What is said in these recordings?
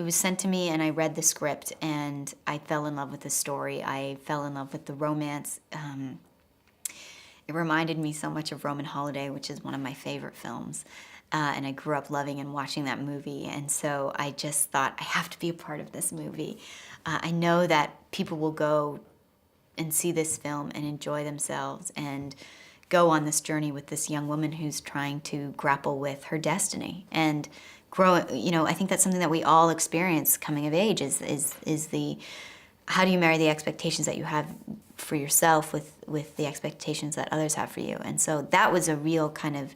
it was sent to me, and I read the script, and I fell in love with the story. I fell in love with the romance. It reminded me so much of Roman Holiday, which is one of my favorite films. And I grew up loving and watching that movie. And so I just thought, I have to be a part of this movie. I know that people will go and see this film and enjoy themselves and go on this journey with this young woman who's trying to grapple with her destiny and grow. You know, I think that's something that we all experience coming of age is the, how do you marry the expectations that you have for yourself with the expectations that others have for you? And so that was a real kind of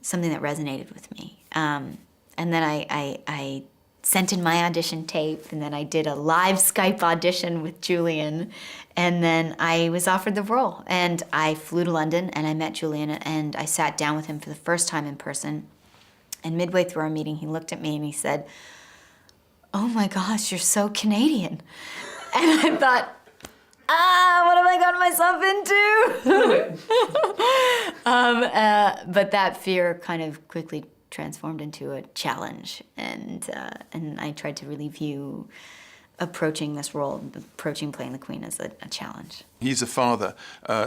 something that resonated with me. And then I sent in my audition tape, and then I did a live Skype audition with Julian, and then I was offered the role. And I flew to London, and I met Julian, and I sat down with him for the first time in person. And midway through our meeting, he looked at me and he said, "Oh my gosh, you're so Canadian." And I thought, what have I gotten myself into? But that fear kind of quickly transformed into a challenge, and I tried to really view approaching this role, approaching playing the Queen as a challenge. He's a father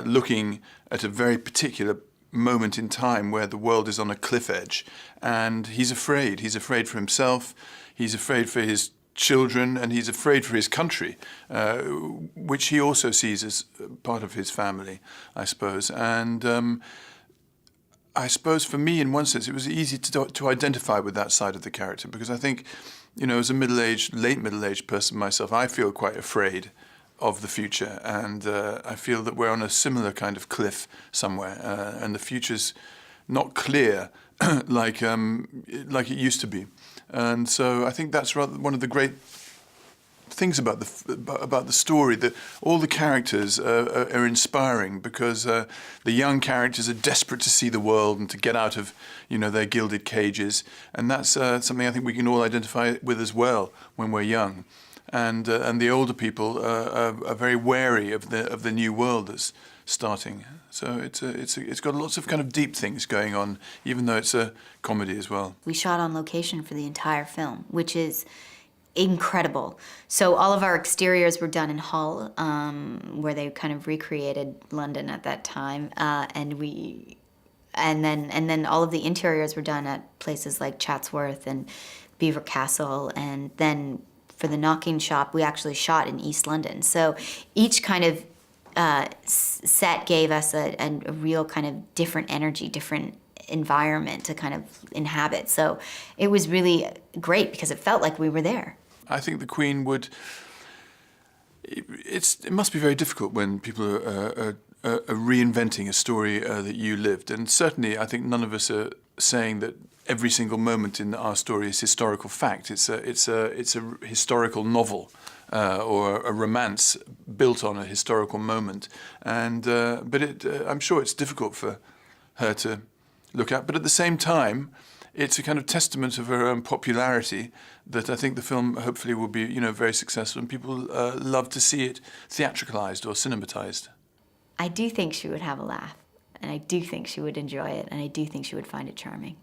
looking at a very particular moment in time where the world is on a cliff edge, and he's afraid. He's afraid for himself, he's afraid for his children, and he's afraid for his country, which he also sees as part of his family, I suppose. And I suppose for me, in one sense, it was easy to identify with that side of the character, because I think, you know, as a late middle-aged person myself, I feel quite afraid of the future, and I feel that we're on a similar kind of cliff somewhere, and the future's not clear like it used to be. And so I think that's one of the great things about the story, that all the characters are inspiring, because the young characters are desperate to see the world and to get out of, you know, their gilded cages, and that's something I think we can all identify with as well when we're young. And the older people are very wary of the new world that's starting. So it's got lots of kind of deep things going on, even though it's a comedy as well. We shot on location for the entire film, which is incredible. So all of our exteriors were done in Hull, where they kind of recreated London at that time, and then all of the interiors were done at places like Chatsworth and Belvoir Castle, and then for the knocking shop, we actually shot in East London. So each kind of set gave us a real kind of different energy, different environment to kind of inhabit. So it was really great because it felt like we were there. I think the Queen would... It must be very difficult when people are reinventing a story that you lived. And certainly I think none of us are saying that every single moment in our story is historical fact. It's a historical novel or a romance built on a historical moment. And but I'm sure it's difficult for her to look at. But at the same time, it's a kind of testament of her own popularity that I think the film hopefully will be, you know, very successful, and people love to see it theatricalized or cinematized. I do think she would have a laugh, and I do think she would enjoy it, and I do think she would find it charming.